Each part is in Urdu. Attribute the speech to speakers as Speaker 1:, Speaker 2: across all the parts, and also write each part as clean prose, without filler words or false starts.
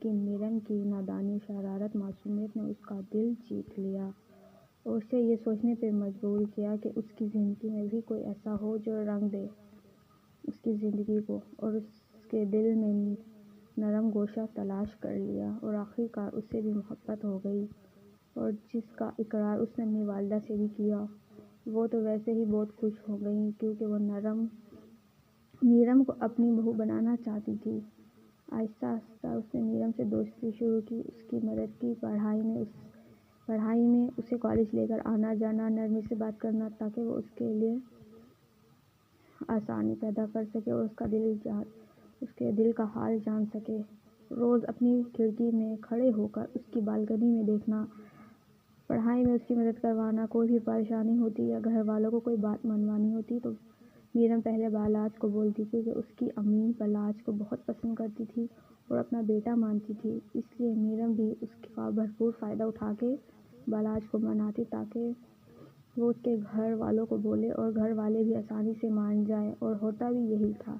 Speaker 1: لیکن میرم کی نادانی شرارت معصومیت نے اس کا دل جیت لیا اور اسے یہ سوچنے پر مجبور کیا کہ اس کی زندگی میں بھی کوئی ایسا ہو جو رنگ دے اس کی زندگی کو، اور اس کے دل میں نرم گوشہ تلاش کر لیا اور آخرکار اس سے بھی محبت ہو گئی، اور جس کا اقرار اس نے اپنی والدہ سے بھی کیا۔ وہ تو ویسے ہی بہت خوش ہو گئیں کیونکہ وہ میرم کو اپنی بہو بنانا چاہتی تھی۔ آہستہ آہستہ اس نے میرم سے دوستی شروع کی، اس کی مدد کی پڑھائی میں اسے کالج لے کر آنا جانا، نرمی سے بات کرنا تاکہ وہ اس کے لیے آسانی پیدا کر سکے اور اس کے دل کا حال جان سکے۔ روز اپنی کھڑکی میں کھڑے ہو کر اس کی بالکنی میں دیکھنا، پڑھائی میں اس کی مدد کروانا، کوئی بھی پریشانی ہوتی یا گھر والوں کو کوئی بات منوانی ہوتی تو میرم پہلے بالاج کو بولتی کیونکہ اس کی امی بالاج کو بہت پسند کرتی تھی اور اپنا بیٹا مانتی تھی، اس لیے میرم بھی اس کا بھرپور فائدہ اٹھا کے بالاج کو مناتی تاکہ وہ اس کے گھر والوں کو بولے اور گھر والے بھی آسانی سے مان جائیں، اور ہوتا بھی یہی تھا۔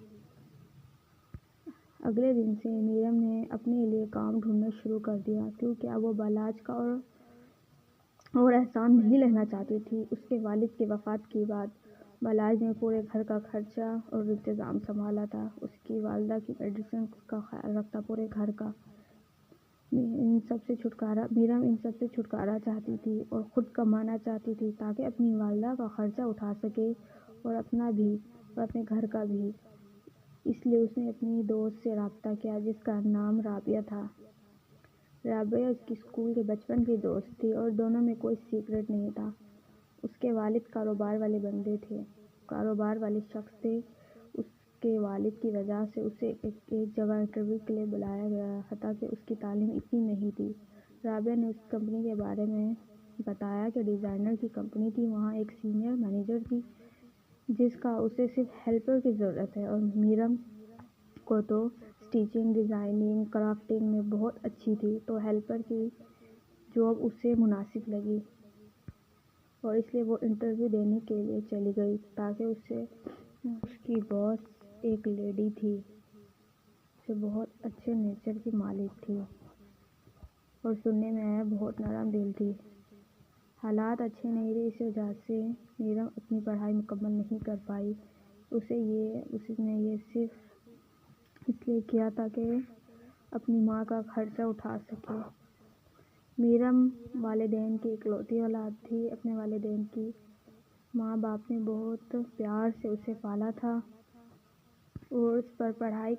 Speaker 1: اگلے دن سے میرم نے اپنے لیے کام ڈھونڈنا شروع کر دیا کیونکہ اب وہ بالاج کا اور احسان نہیں لینا چاہتی تھی۔ اس کے والد کی وفات کے بعد بالاج نے پورے گھر کا خرچہ اور انتظام سنبھالا تھا، اس کی والدہ کی میڈیسن کا خیال رکھتا، پورے گھر کا۔ میرم ان سب سے چھٹکارا چاہتی تھی اور خود کمانا چاہتی تھی تاکہ اپنی والدہ کا خرچہ اٹھا سکے اور اپنا بھی اور اپنے گھر کا بھی۔ اس لیے اس نے اپنی دوست سے رابطہ کیا جس کا نام رابعہ تھا۔ رابعہ اس کی اسکول کے بچپن کی دوست تھی اور دونوں میں کوئی سیکرٹ نہیں تھا۔ اس کے والد کاروبار والے شخص تھے۔ اس کے والد کی وجہ سے اسے ایک جگہ انٹرویو کے لیے بلایا گیا، حتیٰ کہ اس کی تعلیم اتنی نہیں تھی۔ رابعہ نے اس کمپنی کے بارے میں بتایا کہ ڈیزائنر کی کمپنی تھی، وہاں ایک سینئر مینیجر تھی جس کا اسے صرف ہیلپر کی ضرورت ہے، اور میرم کو تو اسٹیچنگ، ڈیزائننگ، کرافٹنگ میں بہت اچھی تھی تو ہیلپر کی جاب اسے مناسب لگی اور اس لیے وہ انٹرویو دینے کے لیے چلی گئی تاکہ اس کی باس ایک لیڈی تھی جو بہت اچھے نیچر کی مالک تھی اور سننے میں آیا بہت نرم دل تھی۔ حالات اچھے نہیں رہے، اس وجہ سے میرم اپنی پڑھائی مکمل نہیں کر پائی۔ اس نے یہ صرف اس لیے کیا تاکہ اپنی ماں کا خرچہ اٹھا سکے۔ میرم والدین کی اکلوتی اولاد تھی۔ اپنے والدین کی ماں باپ نے بہت پیار سے اسے پالا تھا اور اس پر پڑھائی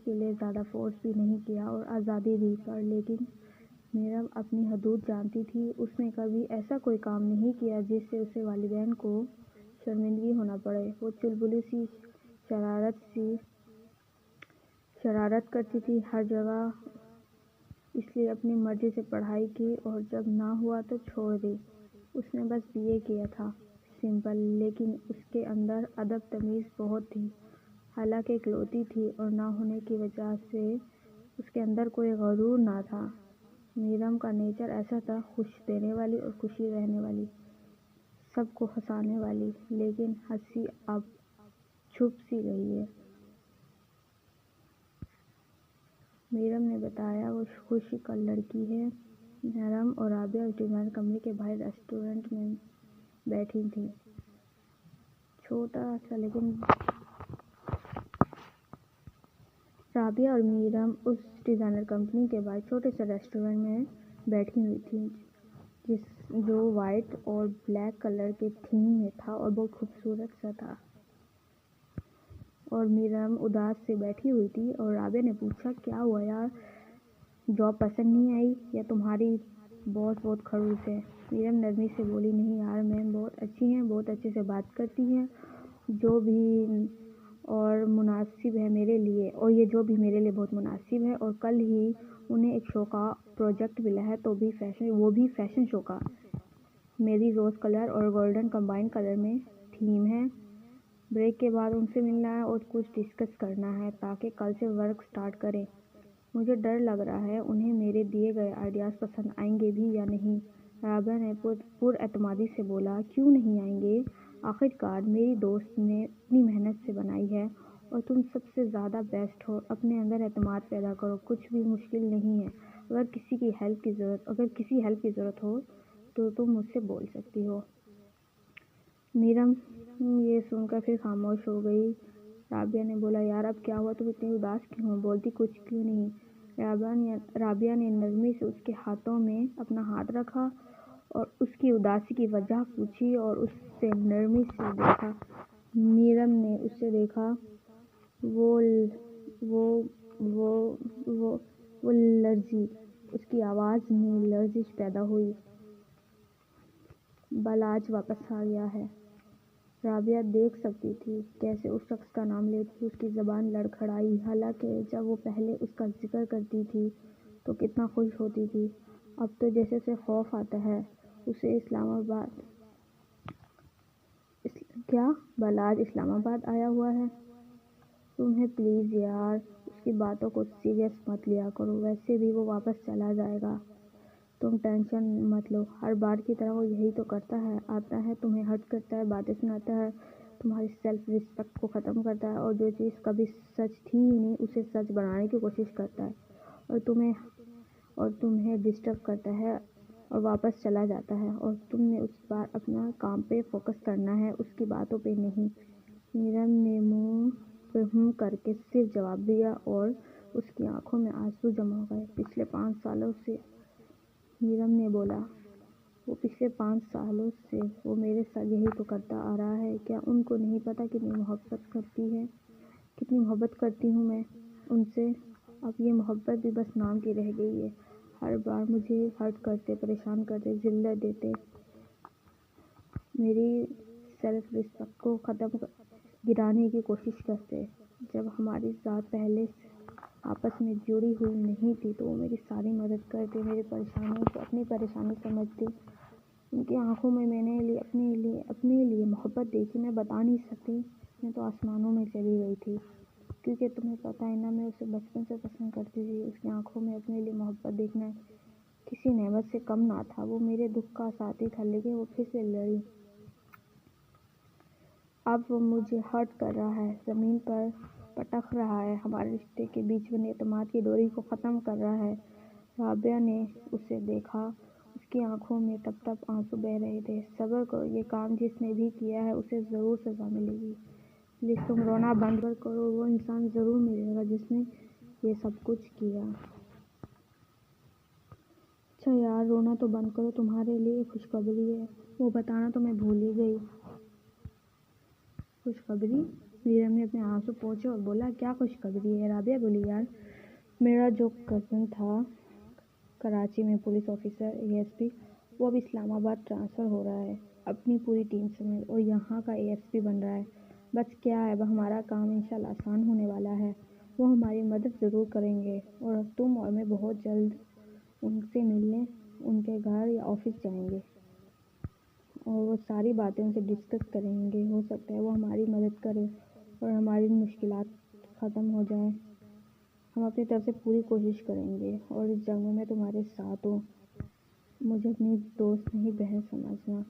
Speaker 1: کے لیے زیادہ فورس بھی نہیں کیا اور آزادی دی پر، لیکن میرم اپنی حدود جانتی تھی۔ اس نے کبھی ایسا کوئی کام نہیں کیا جس سے اسے والدین کو شرمندگی ہونا پڑے۔ وہ چلبلی سی شرارت کرتی تھی ہر جگہ، اس لیے اپنی مرضی سے پڑھائی کی اور جب نہ ہوا تو چھوڑ دی۔ اس نے بس BA کیا تھا، سمپل، لیکن اس کے اندر ادب تمیز بہت تھی۔ حالانکہ اکلوتی تھی اور نہ ہونے کی وجہ سے اس کے اندر کوئی غرور نہ تھا۔ میرم کا نیچر ایسا تھا، خوش دینے والی اور خوشی رہنے والی، سب کو ہنسانے والی، لیکن ہنسی اب چھپ سی گئی ہے۔ میرم نے بتایا وہ خوش شکل لڑکی ہے۔ میرم اور رابعہ اس ڈیزائن کمپنی کے باہر ریسٹورینٹ میں بیٹھی تھیں، چھوٹا سا لیکن رابعہ اور میرم اس ڈیزائنر کمپنی کے باہر چھوٹے سے ریسٹورینٹ میں بیٹھی ہوئی تھیں جو وائٹ اور بلیک کلر کے تھیم میں تھا اور بہت خوبصورت سا تھا، اور میرم اداس سے بیٹھی ہوئی تھی اور رابعہ نے پوچھا کیا ہوا یار، جاب پسند نہیں آئی یا تمہاری باس بہت خڑوس ہے؟ میرم نرمی سے بولی نہیں یار میم بہت اچھی ہیں، بہت اچھے سے بات کرتی ہیں، جو بھی اور مناسب ہے میرے لیے، اور یہ جو بھی میرے لیے بہت مناسب ہے، اور کل ہی انہیں ایک شو کا پروجیکٹ ملا ہے تو وہ بھی فیشن شو کا، میری روز کلر اور گولڈن کمبائن کلر میں تھیم ہے۔ بریک کے بعد ان سے ملنا ہے اور کچھ ڈسکس کرنا ہے تاکہ کل سے ورک سٹارٹ کریں۔ مجھے ڈر لگ رہا ہے انہیں میرے دیے گئے آئیڈیاز پسند آئیں گے بھی یا نہیں۔ رابعہ نے پر اعتمادی سے بولا کیوں نہیں آئیں گے، آخرکار میری دوست نے اتنی محنت سے بنائی ہے اور تم سب سے زیادہ بیسٹ ہو۔ اپنے اندر اعتماد پیدا کرو، کچھ بھی مشکل نہیں ہے۔ اگر کسی ہیلپ کی ضرورت ہو تو تم مجھ سے بول سکتی ہو۔ میرم یہ سن کر پھر خاموش ہو گئی۔ رابعہ نے بولا، یار اب کیا ہوا، تم اتنی اداس کیوں ہو؟ بولتی کچھ کیوں نہیں؟ رابعہ نے نرمی سے اس کے ہاتھوں میں اپنا ہاتھ رکھا اور اس کی اداسی کی وجہ پوچھی اور اس سے نرمی سے دیکھا۔ میرم نے اسے دیکھا، وہ لرزی، اس کی آواز میں لرزش پیدا ہوئی۔ بالاج واپس آ گیا ہے۔ رابعہ دیکھ سکتی تھی کیسے اس شخص کا نام لیتی اس کی زبان لڑکھڑائی، حالانکہ جب وہ پہلے اس کا ذکر کرتی تھی تو کتنا خوش ہوتی تھی، اب تو جیسے اسے خوف آتا ہے۔ اسے اسلام آباد کیا بالاج اسلام آباد آیا ہوا ہے؟ تمہیں پلیز یار اس کی باتوں کو سیریس مت لیا کرو، ویسے بھی وہ واپس چلا جائے گا، تم ٹینشن مت لو۔ ہر بار کی طرح وہ یہی تو کرتا ہے، آتا ہے، تمہیں ہرٹ کرتا ہے، باتیں سناتا ہے، تمہاری سیلف ریسپیکٹ کو ختم کرتا ہے، اور جو چیز کبھی سچ تھی ہی نہیں اسے سچ بنانے کی کوشش کرتا ہے، اور تمہیں ڈسٹرب کرتا ہے اور واپس چلا جاتا ہے، اور تم نے اس بار اپنا کام پہ فوکس کرنا ہے، اس کی باتوں پہ نہیں۔ میرم نے منہ پہ ہوں کر کے صرف جواب دیا اور اس کی آنکھوں میں آنسو جمع ہو گئے۔ پچھلے 5 سالوں سے میرم نے بولا، پچھلے 5 سالوں سے وہ میرے ساتھ یہی تو کرتا آ رہا ہے، کیا ان کو نہیں پتا کتنی محبت کرتی ہوں میں ان سے؟ اب یہ محبت بھی بس نام کی رہ گئی ہے۔ ہر بار مجھے ہرٹ کرتے، پریشان کرتے، ذلت دیتے، میری سیلف ریسپیکٹ کو گرانے کی کوشش کرتے۔ جب ہماری ذات پہلے سے آپس میں جڑی ہوئی نہیں تھی تو وہ میری ساری مدد کرتے، میری پریشانیوں کو اپنی پریشانی سمجھتے۔ ان کی آنکھوں میں میں نے اپنے لیے محبت دیکھی، میں بتا نہیں سکتی، میں تو آسمانوں میں چلی گئی تھی۔ کیونکہ تمہیں پتہ ہے نا، میں اسے بچپن سے پسند کرتی تھی۔ اس کی آنکھوں میں اپنے لیے محبت دیکھنا کسی نعمت سے کم نہ تھا۔ وہ میرے دکھ کا ساتھی تھا، لیکن وہ پھر سے لڑی۔ اب وہ مجھے ہرٹ کر رہا ہے، زمین پر پٹک رہا ہے، ہمارے رشتے کے بیچ بنے اعتماد کی ڈوری کو ختم کر رہا ہے۔ رابعہ نے اسے دیکھا، اس کی آنکھوں میں ٹپ ٹپ آنسو بہہ رہے تھے۔ صبر کرو، یہ کام جس نے بھی کیا ہے اسے ضرور سزا ملے گی۔ پلیز تم رونا بند کرو، وہ انسان ضرور ملے گا جس نے یہ سب کچھ کیا۔ اچھا یار رونا تو بند کرو، تمہارے لیے ایک خوشخبری ہے، وہ بتانا تو میں بھول ہی گئی۔ خوشخبری؟ میرم نے اپنے آنسو پوچھے اور بولا، کیا خوشخبری ہے؟ رابعہ بولی، یار میرا جو کزن تھا کراچی میں پولیس آفیسر ASP، وہ اب اسلام آباد ٹرانسفر ہو رہا ہے اپنی پوری ٹیم سمیت، اور یہاں کا ASP بن رہا ہے۔ بس کیا ہے، اب ہمارا کام انشاءاللہ آسان ہونے والا ہے، وہ ہماری مدد ضرور کریں گے، اور اب تم اور میں بہت جلد ان سے ملنے ان کے گھر یا آفس جائیں گے اور وہ ساری باتیں ان سے ڈسکس کریں گے۔ ہو سکتا ہے وہ ہماری مدد کرے اور ہماری مشکلات ختم ہو جائیں۔ ہم اپنی طرف سے پوری کوشش کریں گے اور اس جنگ میں تمہارے ساتھ ہوں۔ مجھے اپنی دوست نہیں بہن سمجھنا۔